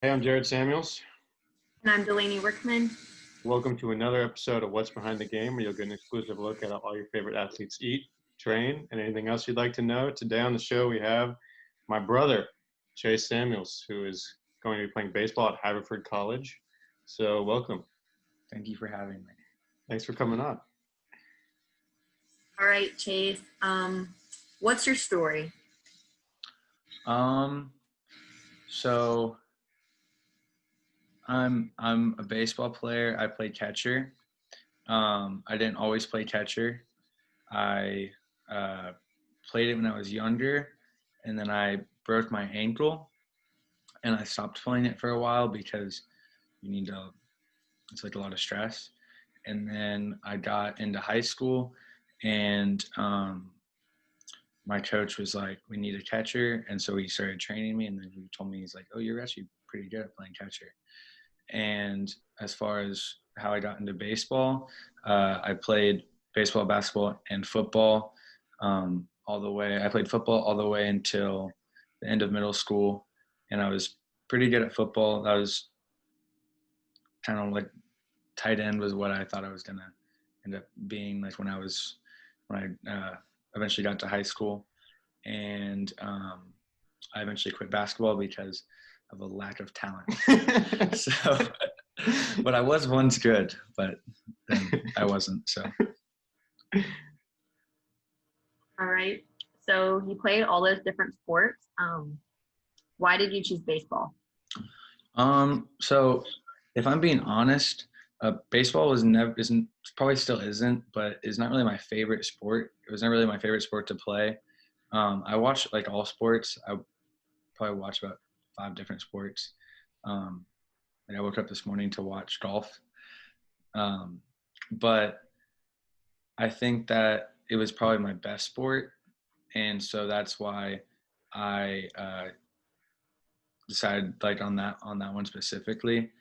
Hey, I'm Jared Samuels. And I'm Delaney Rickman. Welcome to another episode of What's Behind the Game, where you'll get an exclusive look at all your favorite athletes eat, train, and anything else you'd like to know. Today on the show, we have my brother, Chase Samuels, who is going to be playing baseball at Haverford College. So, welcome. Thank you for having me. Thanks for coming on. All right, Chase. What's your story? So I'm a baseball player. I play catcher. I didn't always play catcher. I played it when I was younger, and then I broke my ankle, and I stopped playing it for a while because you need to. It's like a lot of stress. And then I got into high school, and my coach was like, "We need a catcher," and so he started training me. And then he told me, he's like, "Oh, you're actually pretty good at playing catcher." And as far as how I got into baseball, I played baseball, basketball, and football all the way. I played football all the way until the end of middle school, and I was pretty good at football. That was kind of like tight end was what I thought I was gonna end up being like when I eventually got to high school, and I eventually quit basketball because of a lack of talent. So, but I was once good, but then I wasn't. So, All right. So you played all those different sports. Why did you choose baseball? so if I'm being honest, baseball was never isn't probably still isn't, but is not really my favorite sport. It was not really my favorite sport to play. I watch like all sports. I probably watch about 5 different sports. Um, like I woke up this morning to watch golf. Um, but I think that it was probably my best sport, and so that's why I decided like on that one specifically.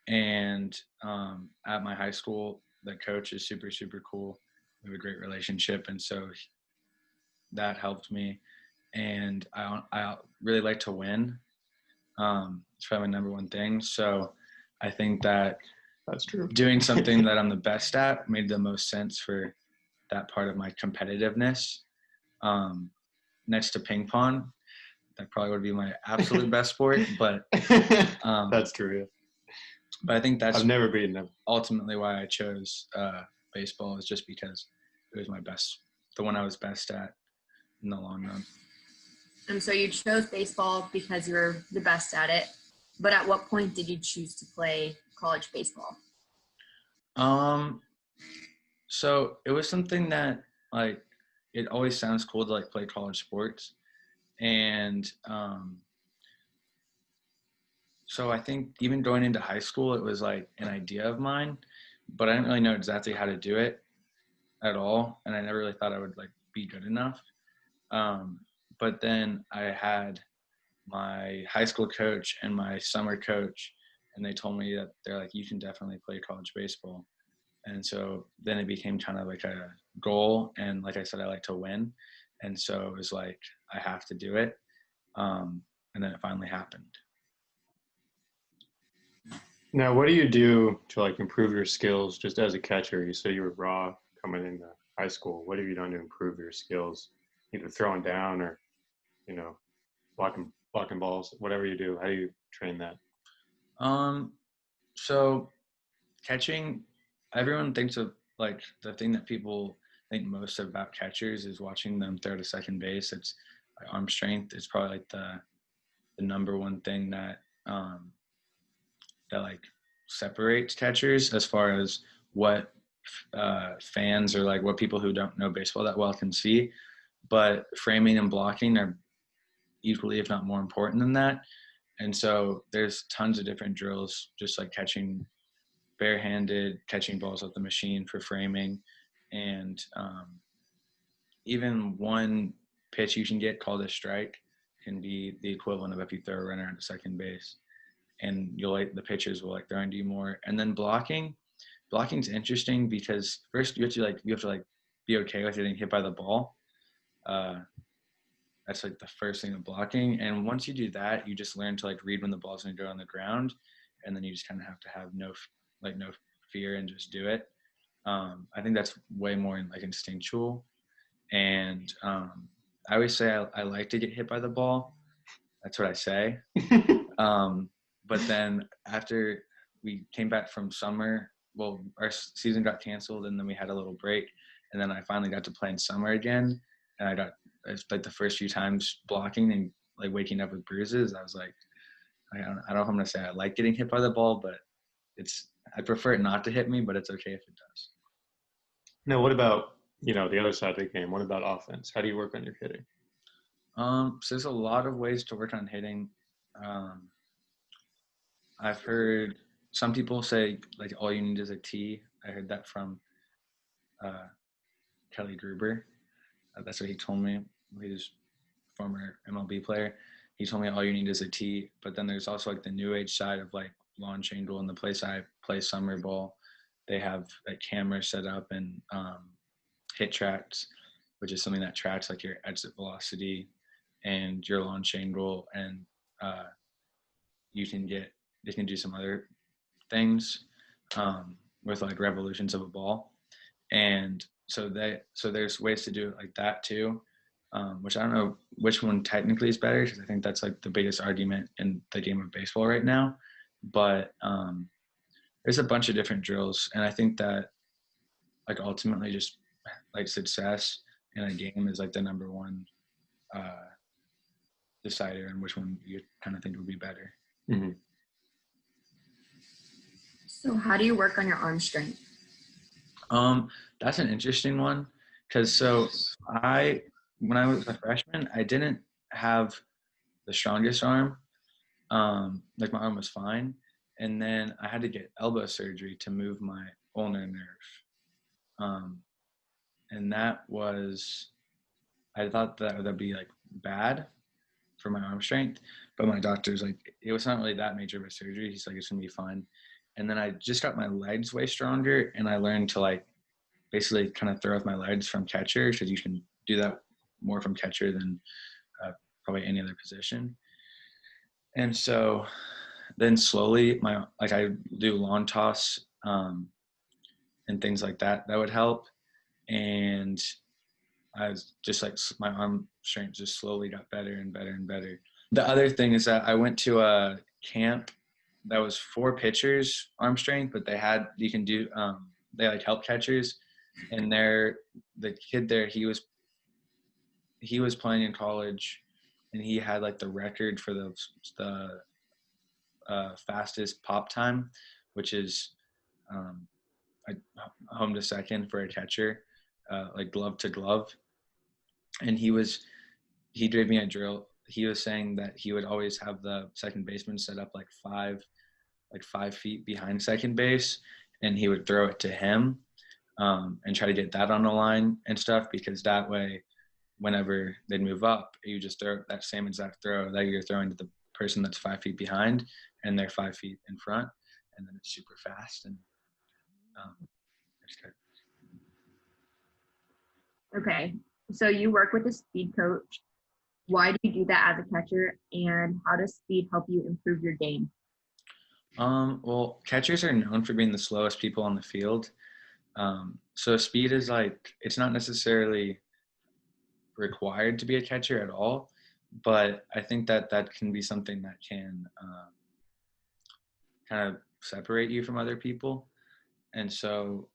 And at my high school, the coach is super cool. We have a great relationship, and so that helped me. And I really like to win. It's probably my number one thing. So I think that That's true. doing something that I'm the best at made the most sense for that part of my competitiveness. Um, Next to ping pong, that probably would be my absolute best sport. But That's true. Yeah. but I think that's I've never beaten them. ultimately why I chose baseball, is just because it was the one I was best at in the long run. And so you chose baseball because you were the best at it. But at what point did you choose to play college baseball? So it was something that like it always sounds cool to like play college sports, and so I think even going into high school, it was like an idea of mine, but I didn't really know exactly how to do it at all, and I never really thought I would like be good enough. Um, but then I had my high school coach and my summer coach, and they told me that they're like, you can definitely play college baseball. And so then it became kind of like a goal. And like I said, I like to win. And so it was like, I have to do it. And then it finally happened. Now, what do you do to like improve your skills just as a catcher? You say you were raw coming into high school. What have you done to improve your skills, either throwing down or you know blocking balls, whatever you do? How do you train that? Um, so catching, everyone thinks of like the thing that people think most about catchers is watching them throw to second base. It's like arm strength is probably like the number one thing that like separates catchers as far as what fans or like what people who don't know baseball that well can see. But framing and blocking are equally, if not more important than that. And so there's tons of different drills, just like catching barehanded, catching balls off the machine for framing, and even one pitch you can get called a strike can be the equivalent of if you throw a runner at second base, and you'll like the pitchers will like throw into you more. And then blocking's interesting because first you have to like be okay with getting hit by the ball. That's like the first thing of blocking. And once you do that, you just learn to like read when the ball's going to go on the ground, and then you just kind of have to have no fear and just do it. I think that's way more like instinctual. And I always say I like to get hit by the ball. That's what I say. But then after we came back from summer, well, our season got canceled, and then we had a little break, and then I finally got to play in summer again, and I got like the first few times blocking and like waking up with bruises. I was like, I don't know if I'm gonna say I like getting hit by the ball, but I prefer it not to hit me, but it's okay if it does. Now, what about, the other side of the game? What about offense? How do you work on your hitting? So there's a lot of ways to work on hitting. I've heard some people say like all you need is a tee. I heard that from Kelly Gruber. That's what he told me. He's a former MLB player. He told me all you need is a tee. But then there's also like the new age side of like lawn change. In the place I play summer ball, they have like cameras set up and hit tracks, which is something that tracks like your exit velocity and your launch angle, and you can do some other things with like revolutions of a ball, and so there's ways to do it like that too, which I don't know which one technically is better, because I think that's like the biggest argument in the game of baseball right now. But there's a bunch of different drills, and I think that like ultimately just like success in a game is like the number one decider on which one you kind of think would be better. Mm-hmm. So how do you work on your arm strength? That's an interesting one, because when I was a freshman, I didn't have the strongest arm. Like my arm was fine, and then I had to get elbow surgery to move my ulnar nerve. And that was, I thought that would be like bad for my arm strength, but my doctor's like, it was not really that major of a surgery. He's like, it's gonna be fine. And then I just got my legs way stronger, and I learned to like basically kind of throw with my legs from catcher, because you can do that more from catcher than probably any other position. And so then slowly I do lawn toss and things like that would help. And I was just like, my arm strength just slowly got better and better and better. The other thing is that I went to a camp that was for pitchers arm strength, but you can do they like help catchers, and the kid there, he was playing in college, and he had like the record for the fastest pop time, which is home to second for a catcher, like glove to glove. And he gave me a drill. He was saying that he would always have the second baseman set up like 5 feet behind second base, and he would throw it to him and try to get that on the line and stuff, because that way, whenever they'd move up, you just throw that same exact throw that you're throwing to the person that's 5 feet behind, and they're 5 feet in front, and then it's super fast. And it's good. Okay, so you work with a speed coach. Why do you do that as a catcher, and how does speed help you improve your game? Well, catchers are known for being the slowest people on the field. So speed is like, it's not necessarily required to be a catcher at all, but I think that can be something that can kind of separate you from other people. And so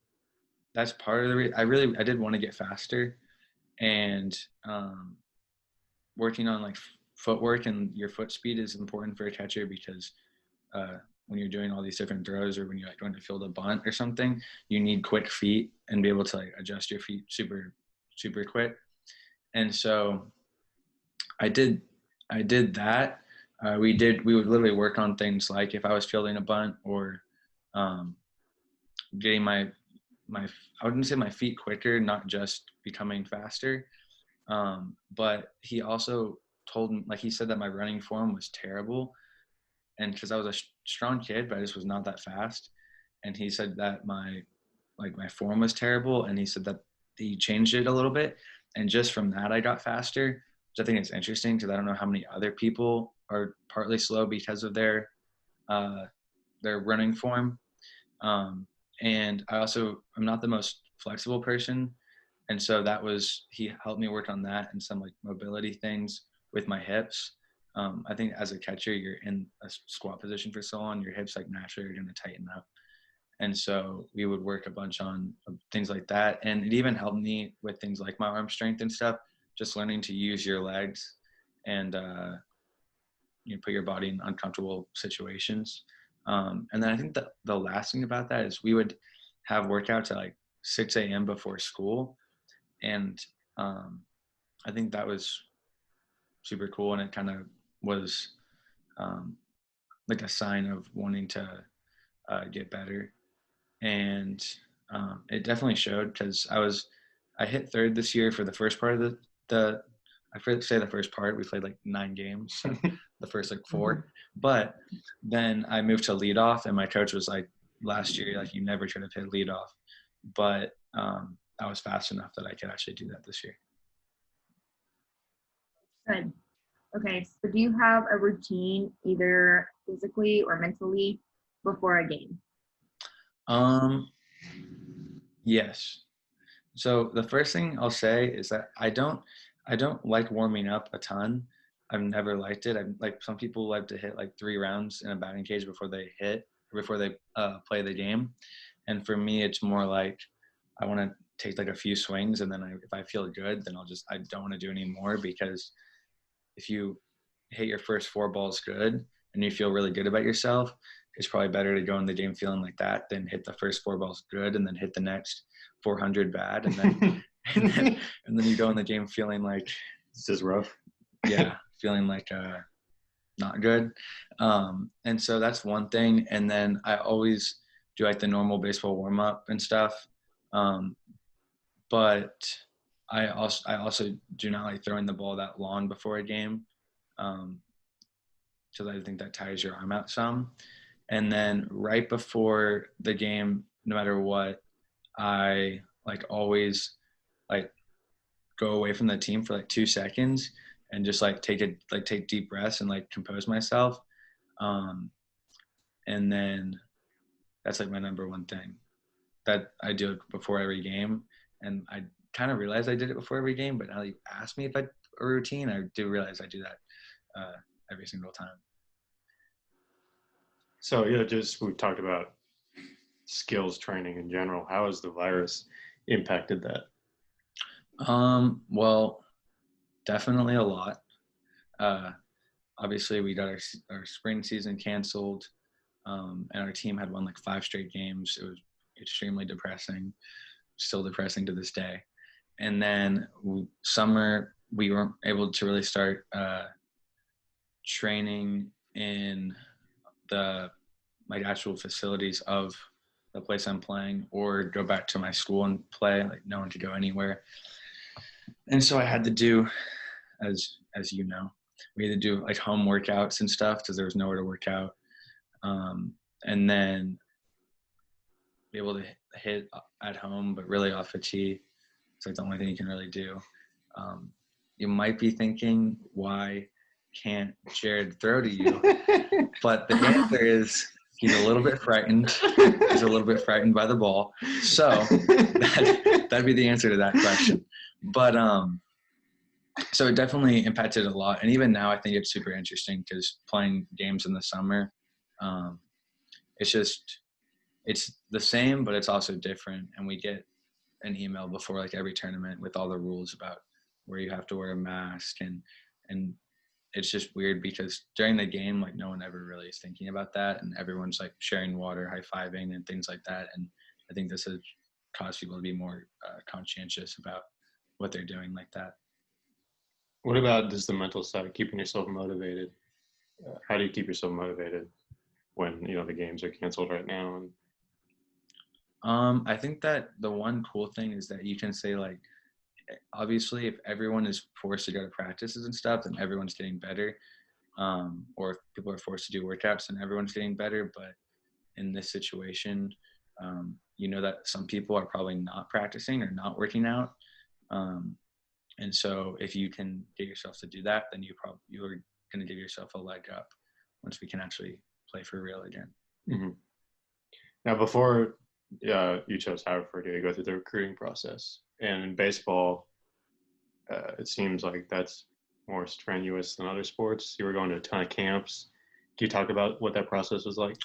that's part of the reason I did want to get faster, and working on like footwork and your foot speed is important for a catcher, because when you're doing all these different throws, or when you're like going to field a bunt or something, you need quick feet and be able to like adjust your feet super, super quick. And so I did that. We would literally work on things like if I was fielding a bunt, or getting my I wouldn't say my feet quicker, not just becoming faster. But he also he said that my running form was terrible, and because I was a strong kid, but I just was not that fast. And he said that my form was terrible, and he said that he changed it a little bit, and just from that I got faster. which I think is interesting because I don't know how many other people are partly slow because of their running form. And I'm not the most flexible person. And so he helped me work on that and some like mobility things with my hips. I think as a catcher, you're in a squat position for so long, your hips like naturally are going to tighten up. And so we would work a bunch on things like that. And it even helped me with things like my arm strength and stuff, just learning to use your legs and, put your body in uncomfortable situations. And then I think that the last thing about that is we would have workouts at like 6 a.m. before school. And I think that was super cool. And it kind of was like a sign of wanting to get better. And it definitely showed because I hit third this year for the first part of the first part. We played like 9 games, so the first like 4. But then I moved to leadoff, and my coach was like, last year, like you never should have hit leadoff. But I was fast enough that I could actually do that this year. Good. Okay, so do you have a routine, either physically or mentally, before a game? Yes. So the first thing I'll say is that I don't like warming up a ton. I've never liked it. Like some people like to hit like 3 rounds in a batting cage before they play the game. And for me, it's more like I want to take like a few swings, and then if I feel good, then I don't want to do any more, because if you hit your first 4 balls good and you feel really good about yourself, it's probably better to go in the game feeling like that than hit the first 4 balls good and then hit the next 400 bad, and then and then you go in the game feeling like this is rough. Yeah, feeling like not good. And so that's one thing. And then I always do like the normal baseball warm up and stuff. But I also do not like throwing the ball that long before a game, because I think that tires your arm out some. And then right before the game, no matter what, I like always like go away from the team for like 2 seconds and just like take deep breaths and like compose myself. And then that's like my number one thing that I do it before every game. And I kind of realized I did it before every game, but now you ask me if a routine, I do realize I do that every single time. So we talked about skills training in general. How has the virus impacted that? Well, definitely a lot. Obviously we got our spring season canceled, and our team had won like 5 straight games. It was extremely depressing, still depressing to this day. And then summer, we weren't able to really start training in the like actual facilities of the place I'm playing, or go back to my school and play. Like no one could go anywhere. And so I had to do, as you know, we had to do like home workouts and stuff because there was nowhere to work out. And then be able to hit at home, but really off a tee. It's like the only thing you can really do. You might be thinking, why can't Jared throw to you? But the answer is he's a little bit frightened. He's a little bit frightened by the ball. So that'd be the answer to that question. But so it definitely impacted a lot. And even now I think it's super interesting because playing games in the summer, it's the same, but it's also different. And we get an email before like every tournament with all the rules about where you have to wear a mask, and it's just weird because during the game, like no one ever really is thinking about that, and everyone's like sharing water, high-fiving and things like that. And I think this has caused people to be more conscientious about what they're doing like that. What about just the mental side, keeping yourself motivated? How do you keep yourself motivated when the games are canceled right now? I think that the one cool thing is that you can say, like, obviously if everyone is forced to go to practices and stuff, then everyone's getting better. Or if people are forced to do workouts, then everyone's getting better. But in this situation, that some people are probably not practicing or not working out. And so if you can get yourself to do that, then you're going to give yourself a leg up once we can actually play for real again. Mm-hmm. Now, before you chose Haverford, you go through the recruiting process. And in baseball, it seems like that's more strenuous than other sports. You were going to a ton of camps. Can you talk about what that process was like?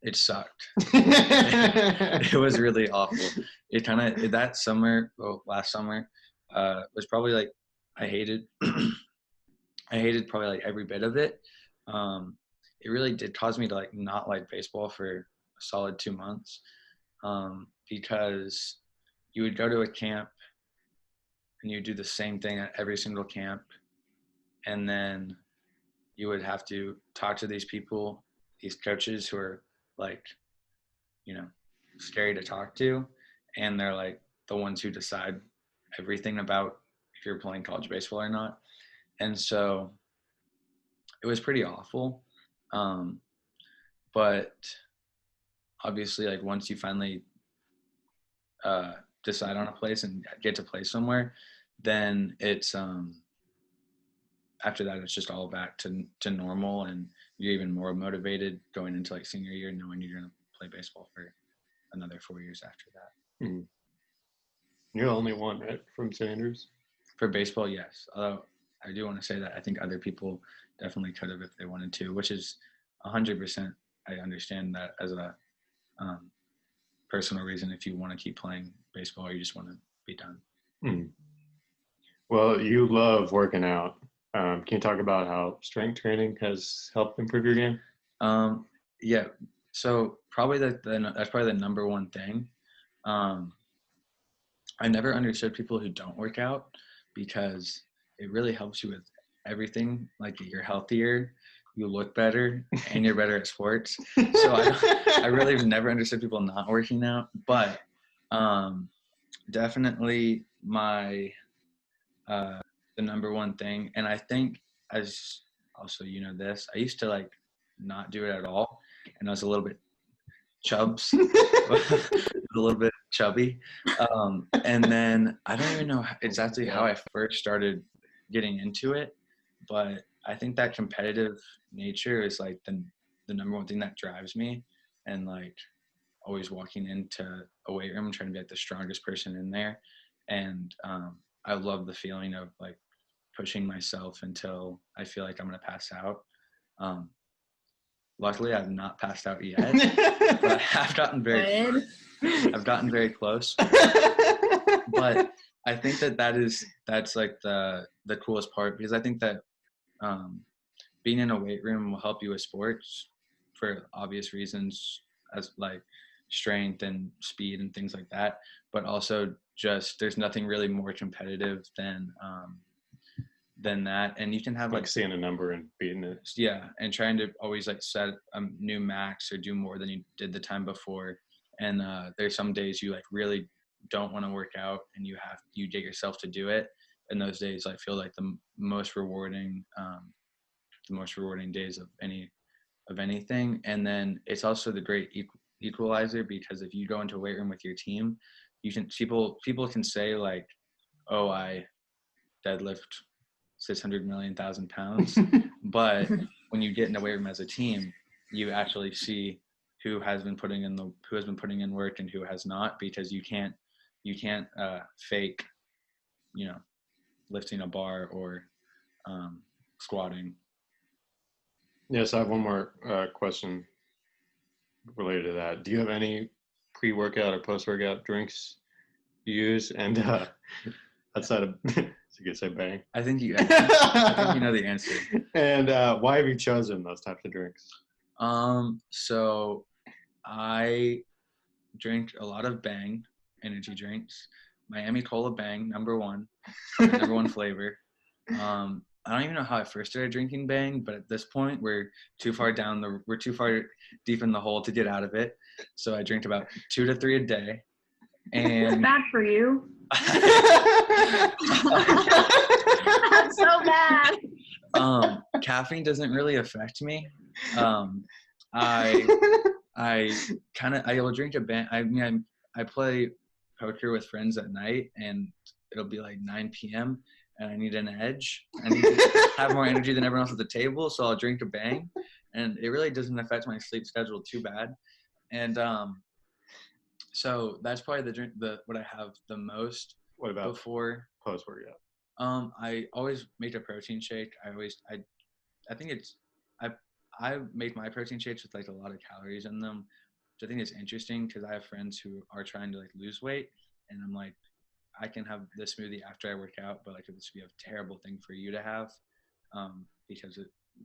It sucked. It was really awful. It kind of last summer was probably like I hated probably like every bit of it. It really did cause me to like not like baseball for a solid 2 months, because you would go to a camp and you do the same thing at every single camp, and then you would have to talk to these people, these coaches who are like, scary to talk to, and they're like the ones who decide everything about if you're playing college baseball or not. And so it was pretty awful. But obviously, like once you finally decide on a place and get to play somewhere, then it's after that it's just all back to normal, and you're even more motivated going into like senior year, knowing you're going to play baseball for another 4 years after that. Mm-hmm. You're the only one, right, from Sanders? For baseball, yes. Although I do want to say that I think other people definitely could have if they wanted to, which is 100%. I understand that as a personal reason if you want to keep playing baseball or you just want to be done. Mm-hmm. Well, you love working out. Can you talk about how strength training has helped improve your game? Yeah. So probably that's probably the number one thing. I never understood people who don't work out, because it really helps you with everything. Like you're healthier, you look better, and you're better at sports. So I really have never understood people not working out, but definitely the number one thing. And I think, as also, this, I used to like not do it at all. And I was a little bit a little bit chubby. And then I don't even know exactly how I first started getting into it, but I think that competitive nature is like the number one thing that drives me, and like always walking into a weight room trying to be like the strongest person in there. And I love the feeling of like pushing myself until I feel like I'm going to pass out. Luckily, I've not passed out yet, but I've gotten very close. But I think that's like the coolest part, because I think that being in a weight room will help you with sports for obvious reasons, as like strength and speed and things like that. But also just there's nothing really more competitive than that, and you can have like seeing a number and beating it. Yeah, and trying to always like set a new max or do more than you did the time before. And there's some days you like really don't want to work out, and you get yourself to do it. And those days I feel like the most rewarding days of anything. And then it's also the great equalizer, because if you go into a weight room with your team, people can say like, oh, I deadlift 600 million thousand pounds, but when you get in the weight room as a team, you actually see who has been putting in work and who has not, because you can't fake lifting a bar or squatting. Yes, I have one more question related to that. Do you have any pre-workout or post-workout drinks you use? And outside of, so you could say bang. I think you know the answer. And why have you chosen those types of drinks? So I drink a lot of Bang energy drinks. Miami Cola Bang, number one flavor. I don't even know how I first started drinking Bang, but at this point we're too far deep in the hole to get out of it. So I drink about 2 to 3 a day. And bad for you. That's so bad. Caffeine doesn't really affect me. I will drink a Bang. I play poker with friends at night, and it'll be like 9 p.m. and I need an edge. I need to have more energy than everyone else at the table, so I'll drink a Bang, and it really doesn't affect my sleep schedule too bad. And so that's probably what I have the most. What about before post workout? I always make a protein shake. I think it's I make my protein shakes with like a lot of calories in them, which I think is interesting because I have friends who are trying to like lose weight, and I'm like, I can have this smoothie after I work out, but like this would be a terrible thing for you to have, because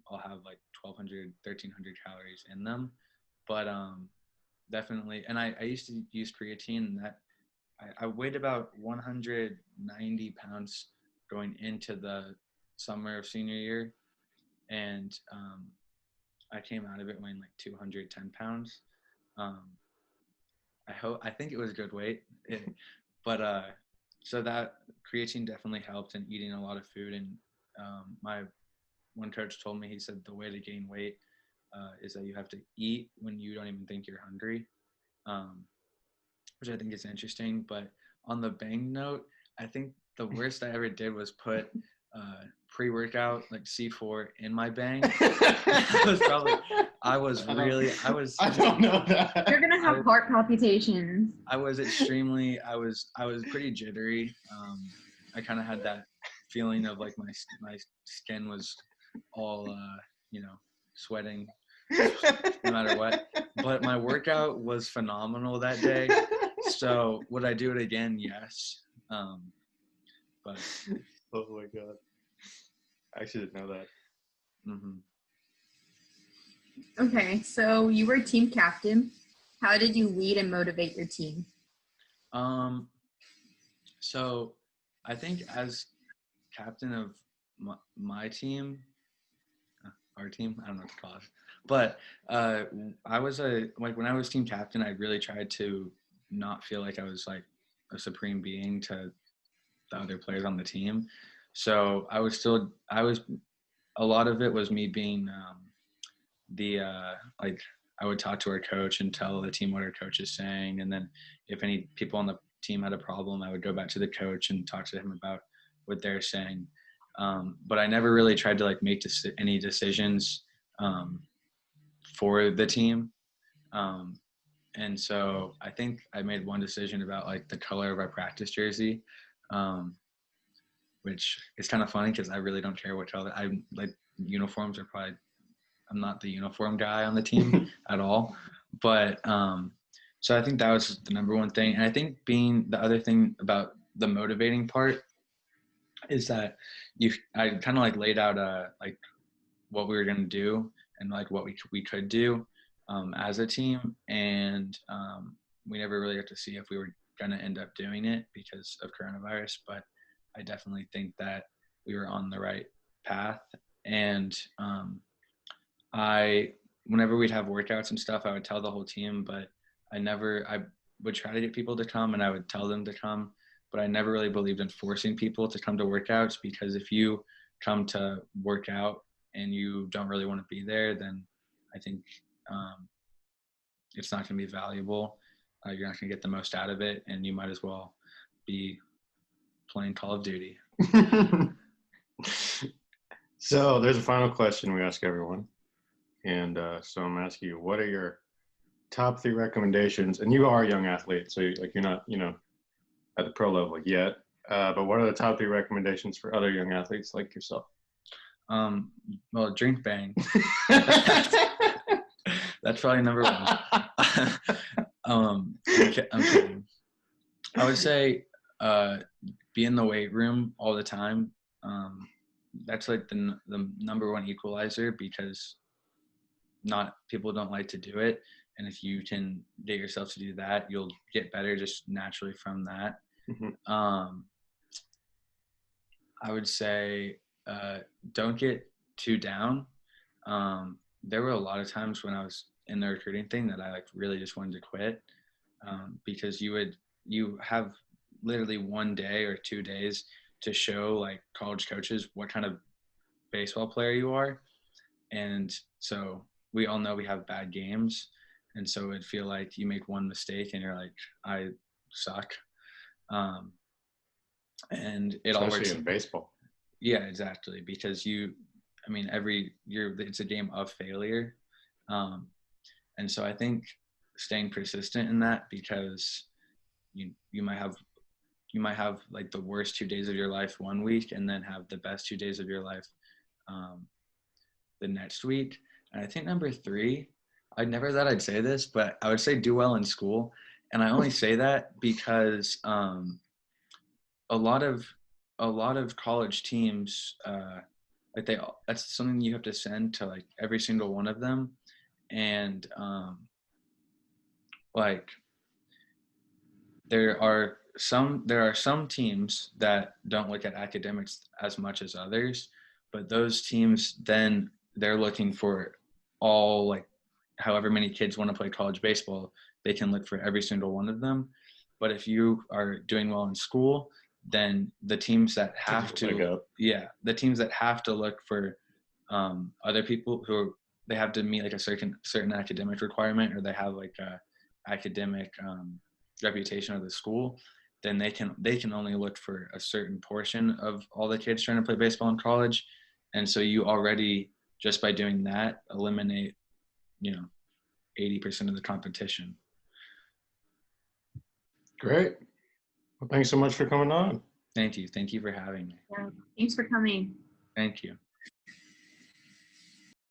I'll have like 1,200, 1,300 calories in them. But definitely, and I used to use creatine, and that I weighed about 190 pounds going into the summer of senior year, and I came out of it weighing like 210 pounds. Um, I think it was a good weight, but so that creatine definitely helped, and eating a lot of food. And my one coach told me, he said the way to gain weight is that you have to eat when you don't even think you're hungry, which I think is interesting. But on the Bang note, I think the worst I ever did was put pre-workout like C4 in my Bang. I don't know that. You're gonna have heart palpitations. I was pretty jittery. I kind of had that feeling of like my skin was all sweating no matter what. But my workout was phenomenal that day. So would I do it again? Yes. But oh my god, I actually didn't know that. Mm-hmm. Okay, so you were team captain. How did you lead and motivate your team? So I think as captain of my team, our team, I don't know what to call it, but I was when I was team captain, I really tried to not feel like I was like a supreme being to the other players on the team. So I was a lot of it was me being like I would talk to our coach and tell the team what our coach is saying, and then if any people on the team had a problem, I would go back to the coach and talk to him about what they're saying. But I never really tried to like make any decisions for the team. And so I think I made one decision about like the color of our practice jersey, which is kind of funny because I really don't care what color. I like uniforms are probably, I'm not the uniform guy on the team at all. But so I think that was the number one thing. And I think being the other thing about the motivating part is that I kind of like laid out like what we were going to do and like what we could do as a team. And we never really got to see if we were going to end up doing it because of coronavirus. But I definitely think that we were on the right path. And whenever we'd have workouts and stuff, I would tell the whole team, but I would try to get people to come and I would tell them to come, but I never really believed in forcing people to come to workouts, because if you come to work out and you don't really want to be there, then I think it's not going to be valuable. You're not going to get the most out of it, and you might as well be playing Call of Duty. So there's a final question we ask everyone. And so I'm asking you, what are your top 3 recommendations? And you are a young athlete, so you're not, at the pro level yet. But what are the top 3 recommendations for other young athletes like yourself? Well, drink Bang. That's probably number 1. I'm kidding. I would say be in the weight room all the time. That's like the number 1 equalizer, because not people don't like to do it, and if you can get yourself to do that, you'll get better just naturally from that. Mm-hmm. I would say don't get too down. There were a lot of times when I was in the recruiting thing that I like really just wanted to quit, because you have literally 1 day or 2 days to show like college coaches what kind of baseball player you are. And so we all know we have bad games, and so it'd feel like you make one mistake and you're like, I suck. and it all works. Especially in baseball. Yeah, exactly. Because every year it's a game of failure. And so I think staying persistent in that, because you might have like the worst 2 days of your life one week and then have the best 2 days of your life the next week. And I think number 3, I never thought I'd say this, but I would say do well in school. And I only say that because a lot of college teams, that's something you have to send to like every single one of them. And like there are some teams that don't look at academics as much as others, but those teams, then they're looking for all, like, however many kids want to play college baseball, they can look for every single one of them. But if you are doing well in school, then the teams that have to look for other people who they have to meet like a certain academic requirement, or they have like a academic reputation of the school, then they can only look for a certain portion of all the kids trying to play baseball in college. And so you already, just by doing that, eliminate 80% of the competition. Great. Well, thanks so much for coming on. Thank you for having me. Yeah. Thanks for coming. Thank you.